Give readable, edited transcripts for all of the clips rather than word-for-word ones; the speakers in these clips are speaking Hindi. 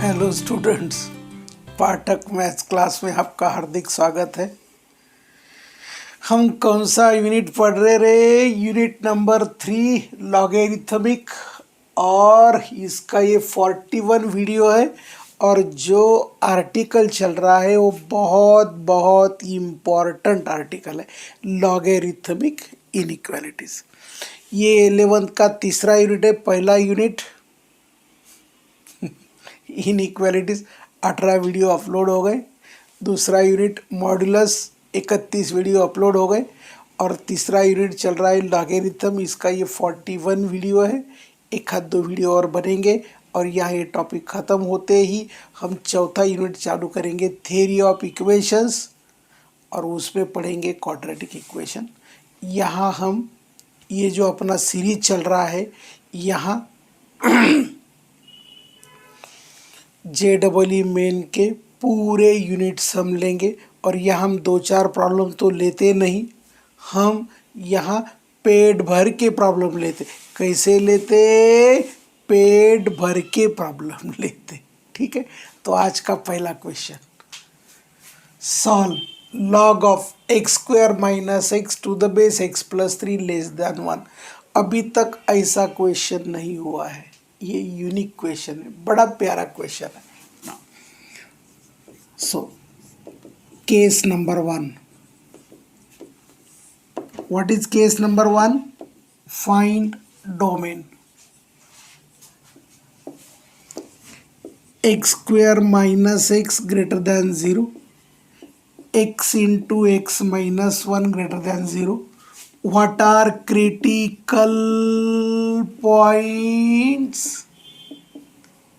हेलो स्टूडेंट्स, पाठक मैथ्स क्लास में आपका हार्दिक स्वागत है। हम कौन सा यूनिट पढ़ रहे रे? यूनिट नंबर 3 लॉगरिथमिक, और इसका ये 41 वीडियो है। और जो आर्टिकल चल रहा है वो बहुत बहुत इम्पॉर्टेंट आर्टिकल है, लॉगरिथमिक इनइक्वालिटीज। ये 11th का तीसरा यूनिट है। पहला यूनिट इनइक्वालिटीज 18 वीडियो अपलोड हो गए। दूसरा यूनिट मॉड्यूलस 31 वीडियो अपलोड हो गए। और तीसरा यूनिट चल रहा है लॉगरिथम, इसका ये 41 वीडियो है। एक आध दो वीडियो और बनेंगे और यहाँ ये टॉपिक ख़त्म होते ही हम चौथा यूनिट चालू करेंगे, थ्योरी ऑफ इक्वेशंस, और उसमें पढ़ेंगे क्वाड्रेटिक इक्वेशन। यहाँ हम ये जो अपना सीरीज चल रहा है, यहाँ JEE मेन के पूरे यूनिट्स हम लेंगे। और यहाँ हम दो चार प्रॉब्लम तो लेते नहीं, हम यहाँ पेट भर के प्रॉब्लम लेते। कैसे लेते? पेट भर के प्रॉब्लम लेते। ठीक है, तो आज का पहला question, solve log of x² - x to the base x+3 <1। अभी तक ऐसा क्वेश्चन नहीं हुआ है। ये यूनिक क्वेश्चन है, बड़ा प्यारा क्वेश्चन है ना। So case number 1, what is case number 1? Find domain x² - x greater than 0, x into x minus 1 greater than 0. What are critical points?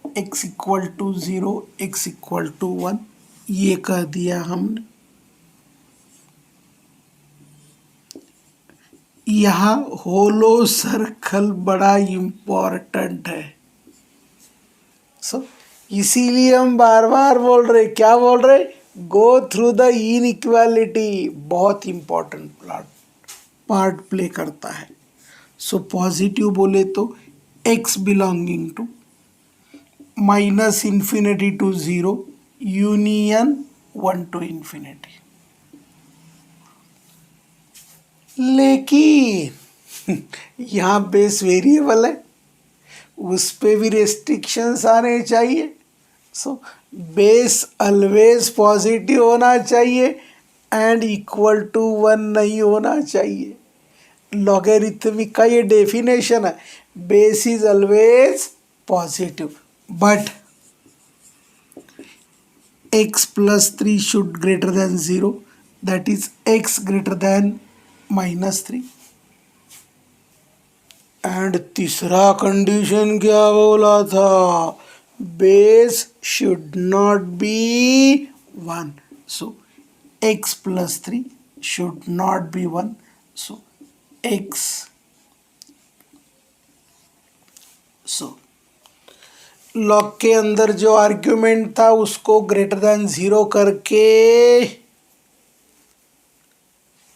x equal to 0, x equal to 1, ये कह दिया हमने। यहाँ होलो सर्कल बड़ा इम्पोर्टेंट है। इसीलिए हम बार बार बोल रहे, क्या बोल रहे? गो थ्रू द इनइक्वालिटी, बहुत इम्पोर्टेंट पार्ट प्ले करता है। सो पॉजिटिव बोले तो x belonging to -∞ to 0 union 1 to ∞। लेकिन यहाँ बेस वेरिएबल है, उस पे भी रेस्ट्रिक्शंस आने चाहिए। सो बेस ऑलवेज पॉजिटिव होना चाहिए एंड इक्वल टू 1 नहीं होना चाहिए। लॉगरिथमिक का ये डेफिनेशन है, base is always positive, but x+3 should greater than 0, that is x greater than -3। And तीसरा कंडीशन क्या बोला था? Base should not be 1, so x+3 should not be 1, so x, so log के अंदर जो आर्ग्यूमेंट था उसको ग्रेटर देन 0 करके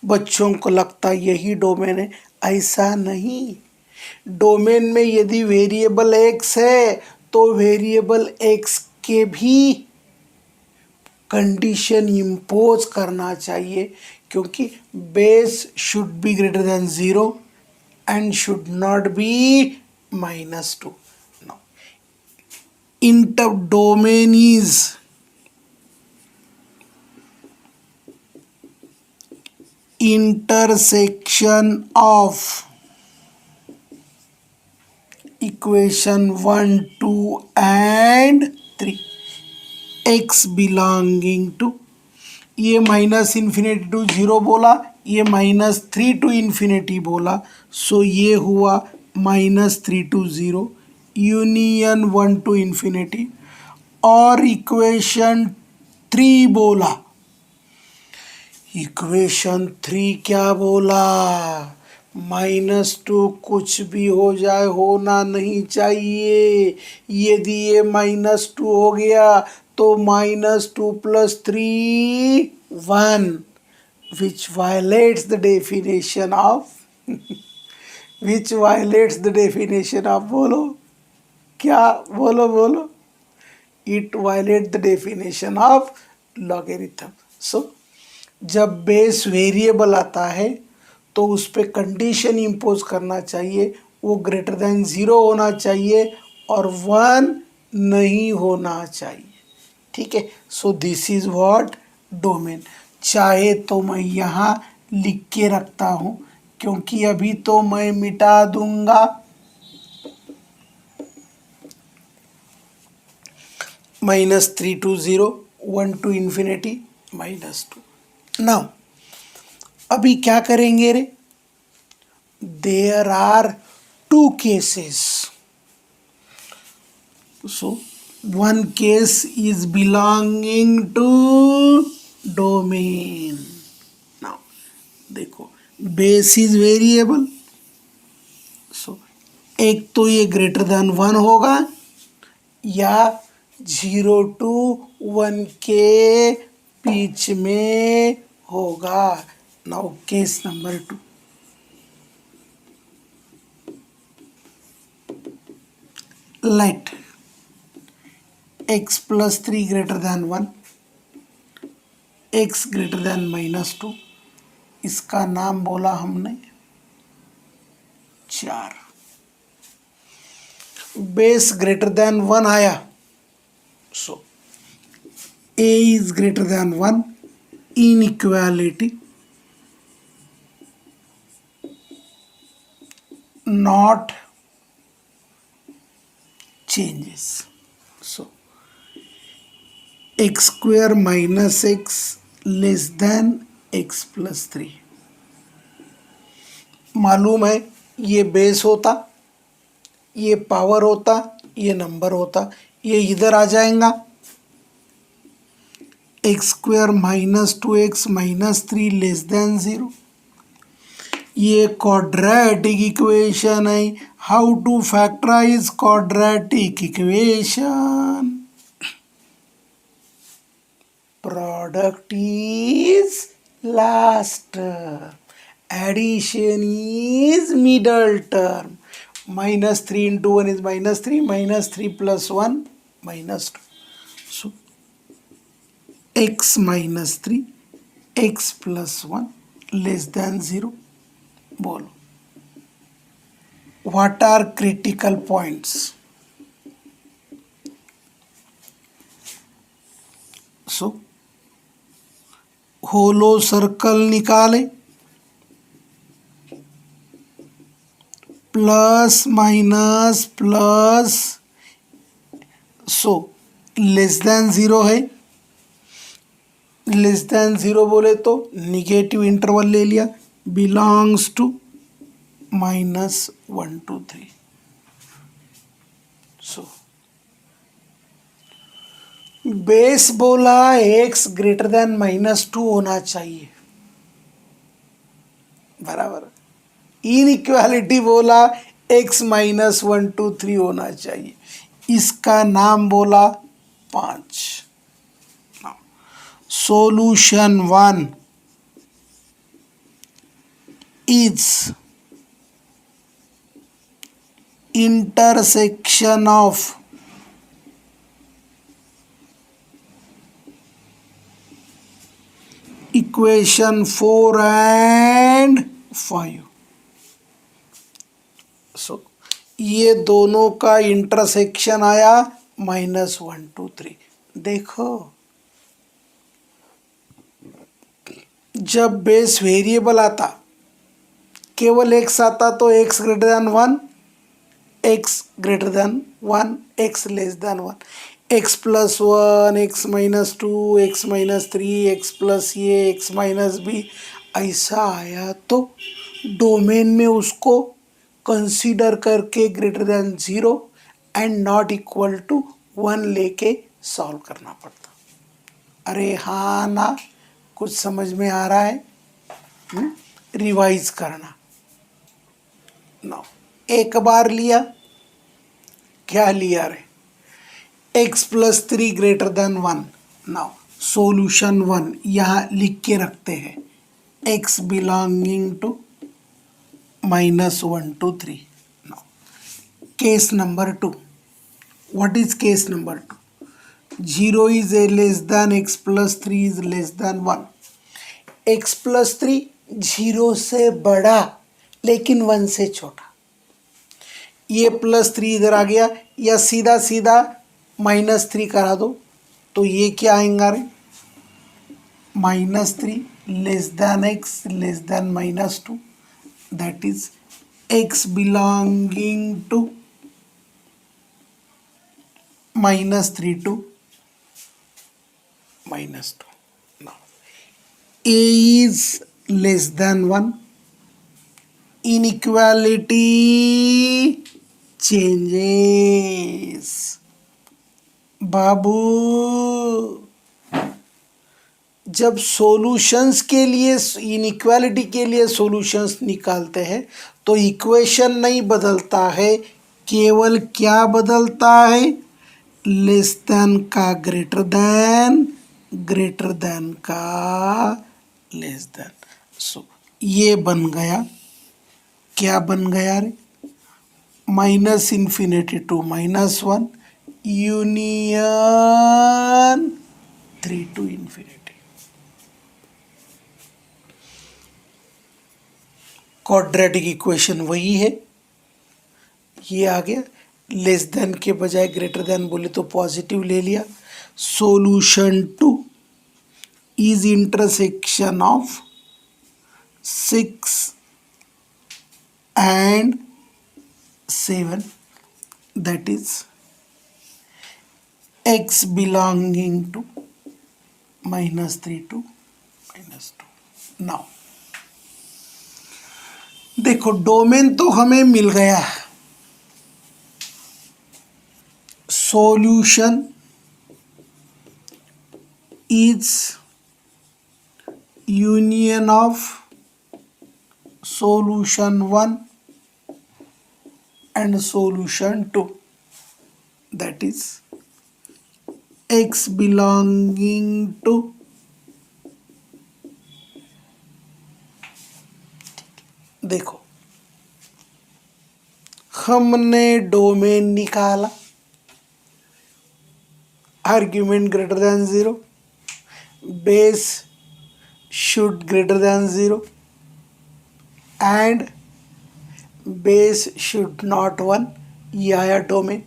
बच्चों को लगता यही डोमेन है। ऐसा नहीं, डोमेन में यदि वेरिएबल x है तो वेरिएबल x के भी कंडीशन इम्पोज करना चाहिए, क्योंकि base should be greater than 0 and should not be -2। Now inter domain is intersection of equation 1, 2 and 3, x belonging to, ये -∞ to 0 बोला, ये -3 to ∞ बोला, सो ये हुआ -3 to 0 यूनियन 1 to ∞। और इक्वेशन 3 बोला, इक्वेशन 3 क्या बोला? -2 कुछ भी हो जाए होना नहीं चाहिए। यदि ये -2 हो गया तो -2 + 3 1, which violates the definition of which violates the definition of, बोलो क्या? बोलो बोलो, it violate the definition of logarithm. So जब बेस वेरिएबल आता है तो उस पर कंडीशन इम्पोज करना चाहिए, वो ग्रेटर देन 0 होना चाहिए और 1 नहीं होना चाहिए। ठीक है, so this is what domain. चाहे तो मैं यहाँ लिख के रखता हूँ, क्योंकि अभी तो मैं मिटा दूंगा। -3 to 0, 1 to infinity, -2। नाउ अभी क्या करेंगे रे? There are 2 cases. So one case is belonging to domain। now देखो, बेस इज वेरिएबल, सो एक तो ये ग्रेटर देन 1 होगा या 0 to 1 के बीच में होगा। Now case number 2, let x plus 3 greater than 1, x greater than -2, इसका नाम बोला हमने 4। बेस ग्रेटर देन 1 आया, सो a is greater than 1, inequality not changes। so x square minus x less than x plus 3। मालूम है ये बेस होता, ये पावर होता, ये नंबर होता, ये इधर आ जाएगा। X square -2x -3 less than 0, ये क्वाड्रेटिक इक्वेशन है। How to factorize quadratic equation? Product is last, addition is middle term. -3 into 1 is -3, -3 plus 1 -2। so x -3 x plus 1 less than 0। बोलो, what are critical points? so hollow circle निकाले, plus minus plus, so less than 0 है। लेस देन 0 बोले तो निगेटिव इंटरवल ले लिया, belongs to -1 to 3। So base बोला x ग्रेटर देन -2 होना चाहिए, बराबर। इनइक्वालिटी बोला x -1 to 3 होना चाहिए, इसका नाम बोला 5। Solution 1 is intersection of equation 4 and 5। सो ये दोनों का इंटरसेक्शन आया -1 to 3। देखो, जब बेस वेरिएबल आता, केवल x आता तो x greater than 1, x greater than 1, x less then 1, x plus 1, x -2, x -3, x plus ये x -b, ऐसा आया तो डोमेन में उसको कंसीडर करके greater than 0 and not equal to 1 लेके सॉल्व करना पड़ता। अरे हाँ ना, कुछ समझ में आ रहा है? रिवाइज करना। नो, एक बार लिया, क्या लिया रे? x plus 3 greater than 1। Now solution 1 यहाँ लिख के रखते हैं, x belonging to -1 to 3। Now case number 2, what is case number 2? 0 is a less than x plus 3 is less than 1. x plus 3 0 से बड़ा लेकिन 1 से छोटा. ये प्लस 3 इधर आ गया, या सीधा सीधा -3 करा दो तो ये क्या आएगा रे, -3 less than x less than -2, that is x belonging to -3 to -2. Now a is less than 1, inequality changes. बाबू जब सॉल्यूशंस के लिए इनइक्वालिटी के लिए सॉल्यूशंस निकालते हैं तो इक्वेशन नहीं बदलता है, केवल क्या बदलता है, लेस देन का ग्रेटर देन का लेस देन. सो ये बन गया, क्या बन गया रे, -∞ to -1 union 3 to ∞. Quadratic equation वही है, ये आ गया. लेस देन के बजाय ग्रेटर देन बोले तो पॉजिटिव ले लिया. Solution 2 is intersection of 6 and 7, that is x belonging to -3 to -2. Now देखो डोमेन तो हमें मिल गया, solution is union of solution 1 and solution 2, that is x belonging to देखो हमने डोमेन निकाला, argument greater than 0, base should greater than 0 and base should not 1. ये आया डोमेन.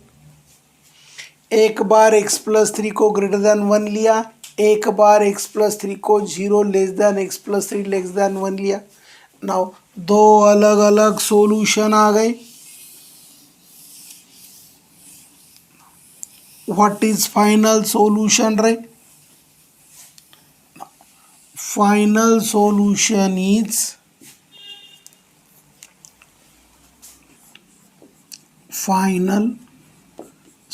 एक बार x प्लस 3 को ग्रेटर देन 1 लिया, एक बार x प्लस 3 को 0 less than x plus 3 less then 1 लिया. नाउ दो अलग अलग सॉल्यूशन आ गए. व्हाट इज फाइनल सॉल्यूशन रे, final solution is final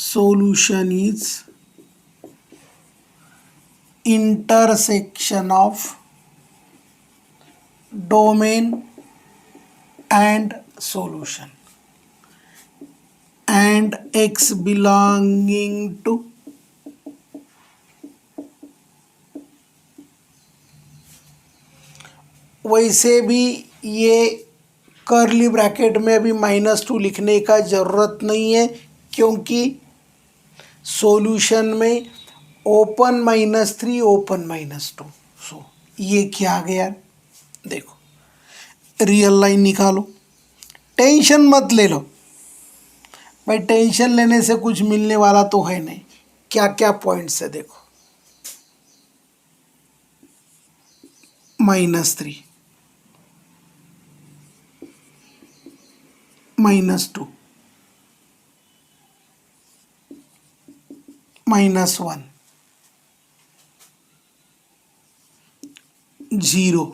solution is intersection of domain and solution and x belonging to वैसे भी ये कर्ली ब्रैकेट में अभी -2 लिखने का ज़रूरत नहीं है, क्योंकि सॉल्यूशन में ओपन -3 ओपन -2. सो ये क्या आ गया, देखो रियल लाइन निकालो, टेंशन मत ले लो भाई, टेंशन लेने से कुछ मिलने वाला तो है नहीं. क्या क्या पॉइंट्स है देखो, -3 -2 -1 0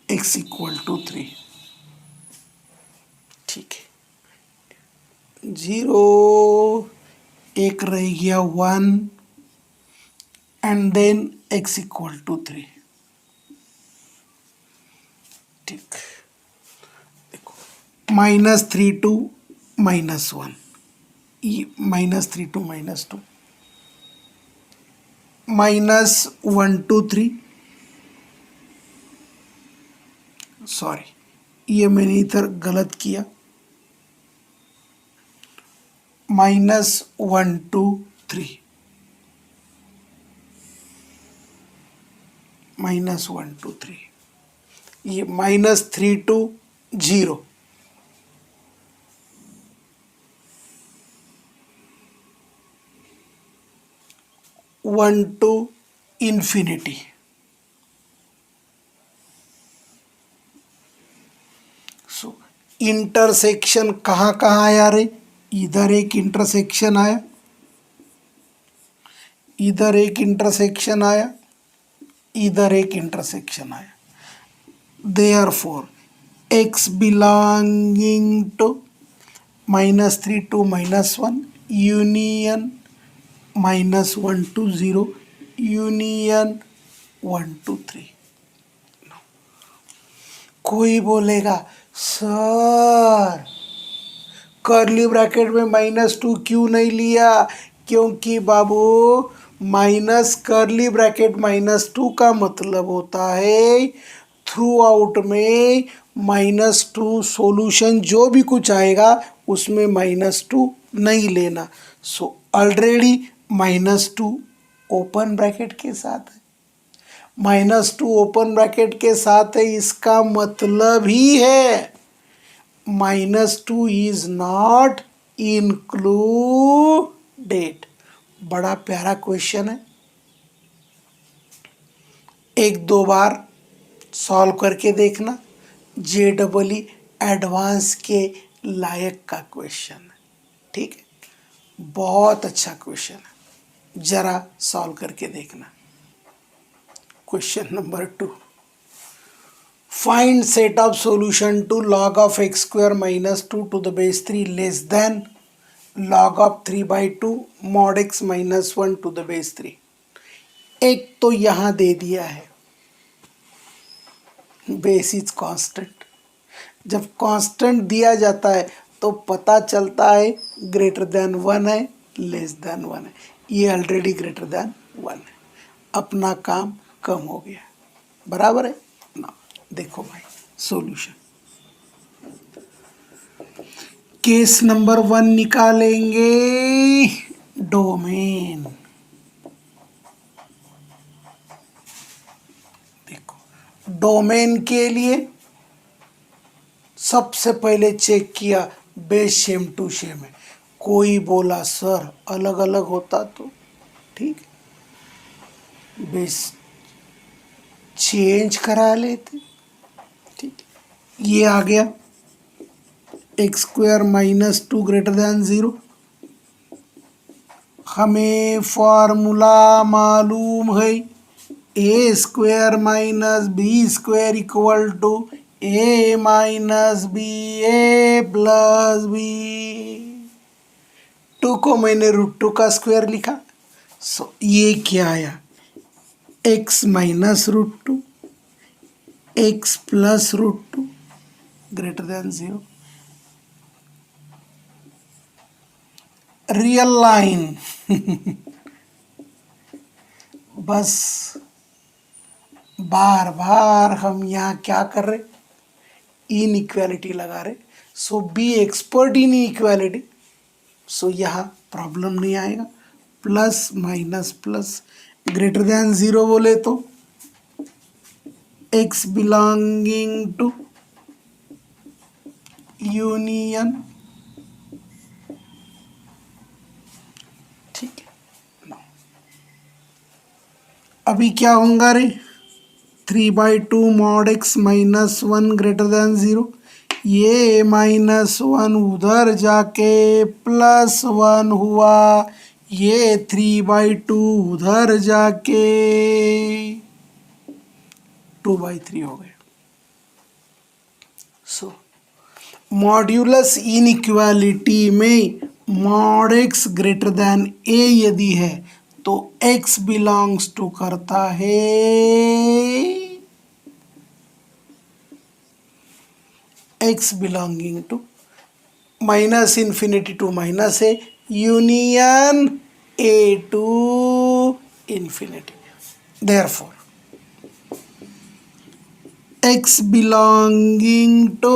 x = 3. ठीक है, 0 एक रह गया 1 एंड देन x = 3. ठीक, -3 to -1, -3 to -2, -1 to 3, सॉरी ये मैंने इधर गलत किया, -1 2 3, -1 2 3, ये -3 to 0, 1 to infinity. So intersection कहाँ कहाँ आया रे? इधर एक इंटरसेक्शन आया, इधर एक इंटरसेक्शन आया, इधर एक इंटरसेक्शन आया. Therefore, x belonging to -3 to -1 union -1 to 0 union 1 to 3. कोई बोलेगा सर कर्ली ब्रैकेट में -2 क्यों नहीं लिया? क्योंकि बाबू माइनस कर्ली ब्रैकेट -2 का मतलब होता है थ्रू आउट में -2 सॉल्यूशन जो भी कुछ आएगा उसमें -2 नहीं लेना. सो ऑलरेडी -2 ओपन ब्रैकेट के साथ है, -2 ओपन ब्रैकेट के साथ है, इसका मतलब ही है -2 इज नॉट इंक्लूडेड. बड़ा प्यारा क्वेश्चन है, एक दो बार सॉल्व करके देखना. JEE एडवांस के लायक का क्वेश्चन है, ठीक है, बहुत अच्छा क्वेश्चन है, जरा सॉल्व करके देखना. Question number 2, find set of solution to log of x square -2 to the base 3 less than log of 3/2 mod x -1 to the base 3. एक तो यहाँ दे दिया है बेस इज कांस्टेंट. जब कांस्टेंट दिया जाता है तो पता चलता है ग्रेटर देन 1 है लेस देन 1 है, ये ऑलरेडी ग्रेटर देन 1 है, अपना काम कम हो गया, बराबर है ना. देखो भाई सॉल्यूशन, केस नंबर 1 निकालेंगे डोमेन. देखो डोमेन के लिए सबसे पहले चेक किया बेस सेम टू सेम है. कोई बोला सर अलग अलग होता तो ठीक है, बेस चेंज करा लेते, ठीक. ये आ गया x स्क्वायर -2 ग्रेटर देन 0. हमें फॉर्मूला मालूम है a square -b square equal to a - ba + b. 2 को मैंने √2 का स्क्वायर लिखा. सो ये क्या आया x - √2 x + √2 greater than 0. Real line बस बार बार हम यहाँ क्या कर रहे, इनइक्वालिटी लगा रहे. सो बी एक्सपर्ट इन इक्वालिटी. सो यहाँ प्रॉब्लम नहीं आएगा. Plus minus plus greater than 0 बोले तो x बिलोंगिंग टू यूनियन, ठीक है. अभी क्या होगा रे 3/2 mod x -1 ग्रेटर देन 0. ये -1 उधर जाके +1 हुआ, ये 3/2 उधर जाके 2/3 हो गया. सो मॉड्यूलस इनइक्वालिटी में mod x greater then a यदि है तो x बिलोंग्स टू करता है x belonging to -∞ to -a union a to infinity. Therefore x belonging to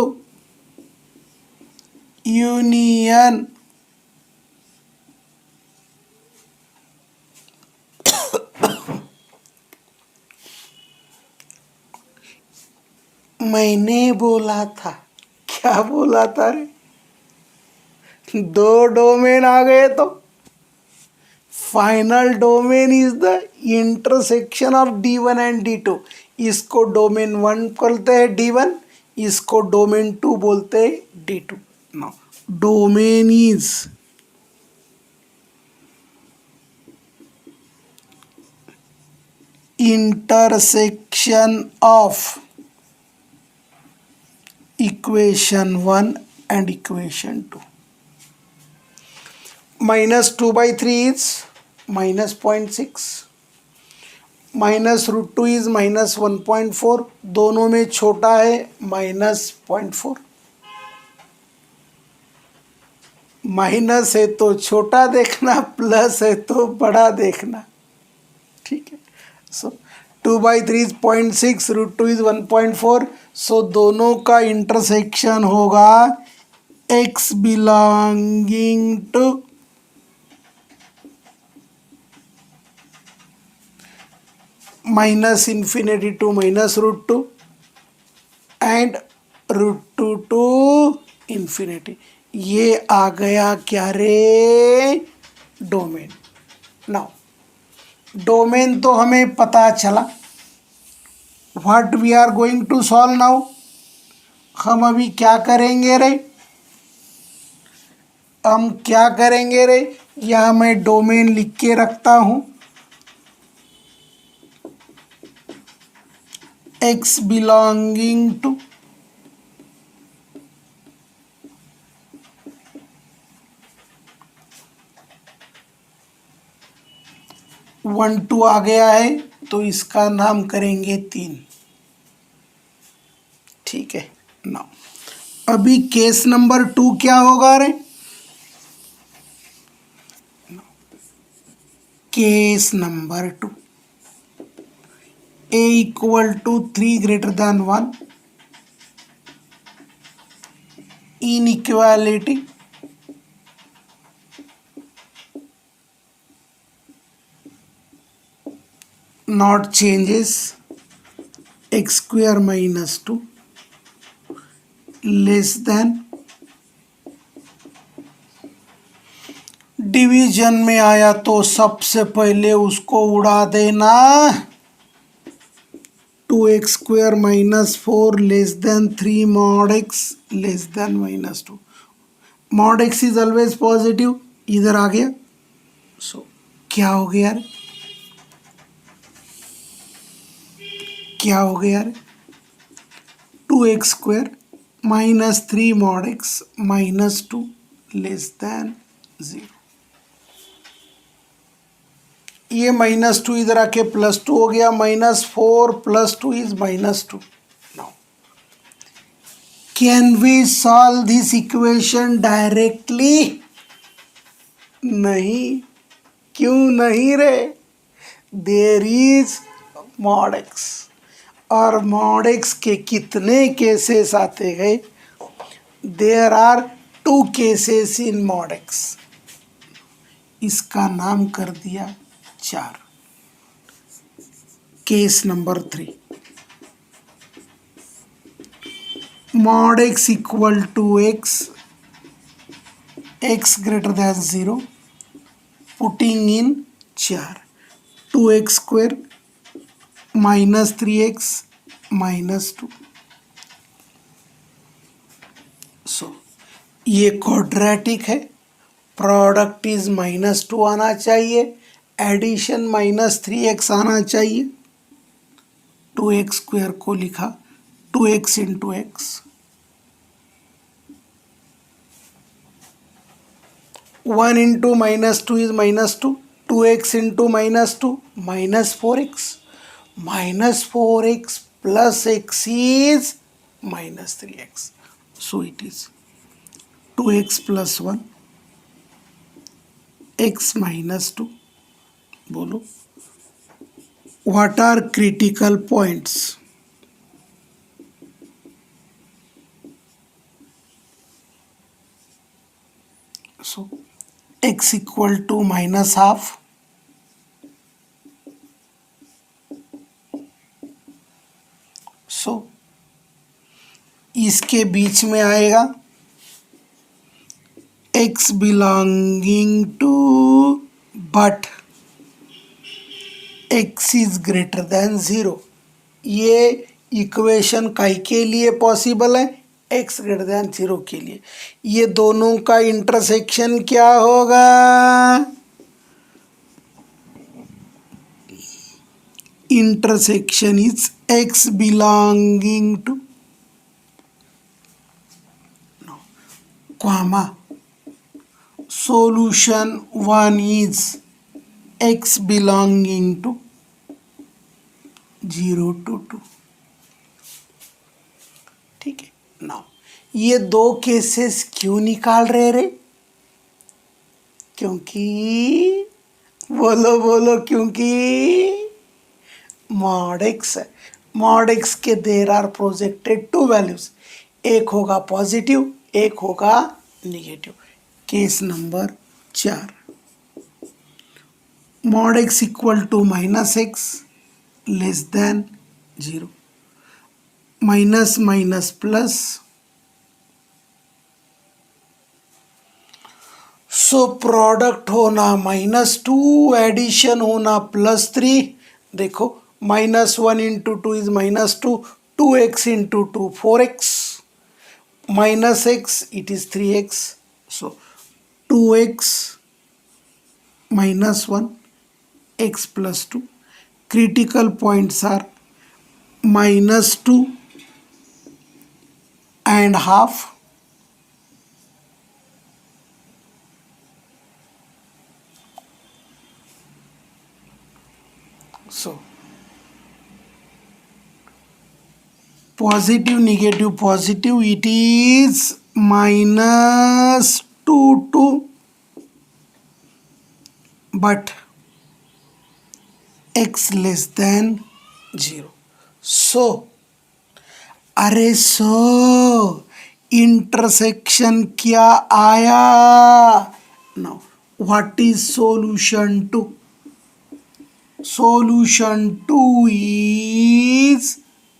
union मैंने बोला था, क्या बोला था रे? दो डोमेन आ गए तो final domain is the intersection of D1 and D2। इसको डोमेन 1 बोलते हैं D1, इसको डोमेन 2 बोलते हैं D2। Now domain is intersection of equation 1 and equation 2। -2/3 is -0.6, -√2 is -1.4, दोनों में छोटा है -0.4। माइनस है तो छोटा देखना, प्लस है तो बड़ा देखना, ठीक है। सो 2/3 is 0.6, √2 is 1.4। सो दोनों का इंटरसेक्शन होगा x belonging to -∞ to -√2 and √2 to ∞। ये आ गया क्या रे? डोमेन। नाउ डोमेन तो हमें पता चला। What we are going to solve now? हम अभी क्या करेंगे रे? हम क्या करेंगे रे? यहाँ मैं डोमेन लिख के रखता हूँ, x belonging to one two आ गया है तो इसका नाम करेंगे 3, ठीक है। नाउ अभी केस नंबर 2 क्या होगा रे? Case number 2, a equal to 3 greater than 1, inequality not changes, x square minus 2 less than, division में आया तो सबसे पहले उसको उड़ा देना। 2x² minus 4 less than 3 mod x less than -2। mod x is always positive, इधर आ गया। सो क्या हो गया रे? क्या हो गया रे? 2x² minus 3 mod x -2 less than 0। ये -2 इधर आके +2 हो गया, -4 + 2 is -2। Now can we solve this equation directly? नहीं। क्यों नहीं रे? देयर इज mod x, और mod x के कितने केसेस आते हैं? There are 2 cases in mod x। इसका नाम कर दिया 4। Case number 3, mod x equal to x greater than 0, putting in 4, 2x² minus 3x minus 2। सो ये क्वाड्रेटिक है, प्रोडक्ट इज -2 आना चाहिए, एडिशन -3x आना चाहिए। 2x² को लिखा 2x into x, 1 into -2 is -2, 2x into -2 -4x, -4x plus x is -3x। So it is 2x plus 1 x minus 2। बोलो, what are critical points? So x equal to -half, so के बीच में आएगा x belonging to but x is greater than 0। ये इक्वेशन काई के लिए पॉसिबल है? x ग्रेटर देन 0 के लिए। ये दोनों का इंटरसेक्शन क्या होगा? Intersection is x belonging to comma solution 1 is x belonging to 0 to 2। ठीक है। नाउ ये दो केसेस क्यों निकाल रहे रे? क्योंकि बोलो बोलो क्योंकि मॉड x है। मॉड x के there are projected two values, एक होगा पॉजिटिव एक होगा negative. Case number 4, mod x equal to minus x less than 0, minus minus plus, so product होना -2, एडिशन होना +3। देखो -1 into 2 is -2, 2x into 2 4x, minus x it is 3x, so 2x minus 1 x plus 2, critical points are -2 and half, so positive negative positive, it is -2 to but x less than 0। so अरे सो इंटरसेक्शन क्या आया? Now what is solution two? Solution two is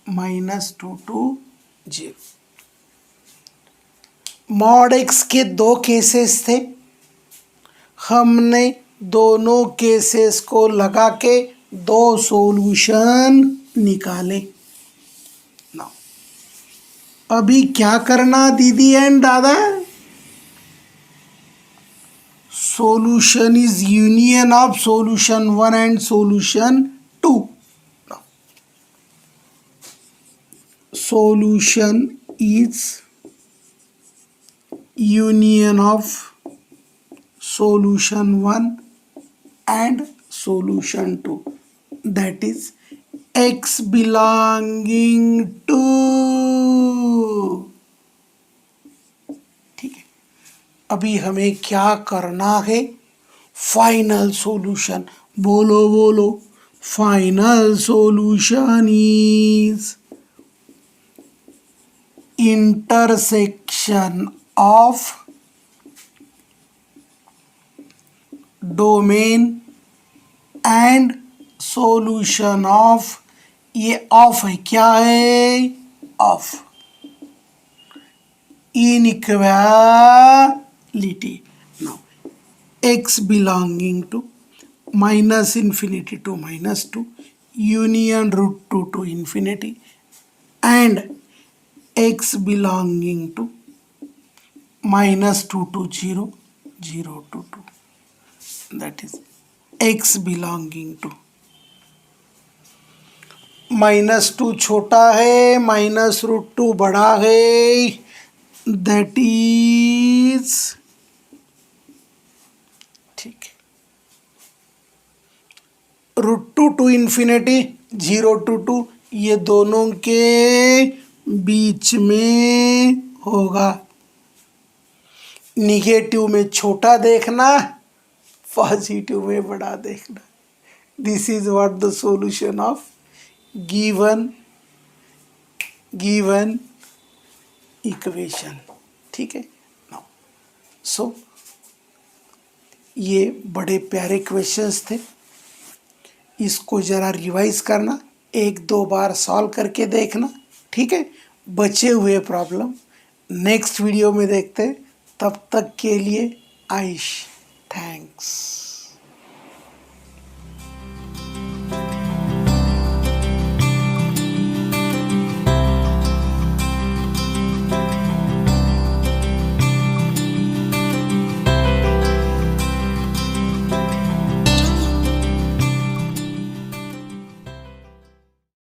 -2 to 0। Mod x के दो केसेस थे, हमने दोनों केसेस को लगा के दो सॉल्यूशन निकाले। नाउ अभी क्या करना दीदी एंड दादा? Solution is union of solution 1 and solution 2। solution is union of solution 1 and solution 2, that is x belonging to। ठीक है, अभी हमें क्या करना है? फाइनल सॉल्यूशन, बोलो बोलो। Final solution is intersection of domain and solution of, ये ऑफ है, क्या है? Of inequality. Now x belonging to -infinity to -2 union √2 to infinity and x belonging to -2 to 0, 0 to 2, that is x belonging to -2 छोटा है -√2 बड़ा है, that is ठीक है √2 to infinity 0 to 2, ये दोनों के बीच में होगा। निगेटिव में छोटा देखना, पॉजिटिव में बड़ा देखना। This is what the solution of given equation. ठीक है। नाउ सो ये बड़े प्यारे क्वेश्चंस थे, इसको ज़रा रिवाइज करना, एक दो बार सॉल्व करके देखना। ठीक है, बचे हुए प्रॉब्लम नेक्स्ट वीडियो में देखते हैं। तब तक के लिए आयुष, थैंक्स।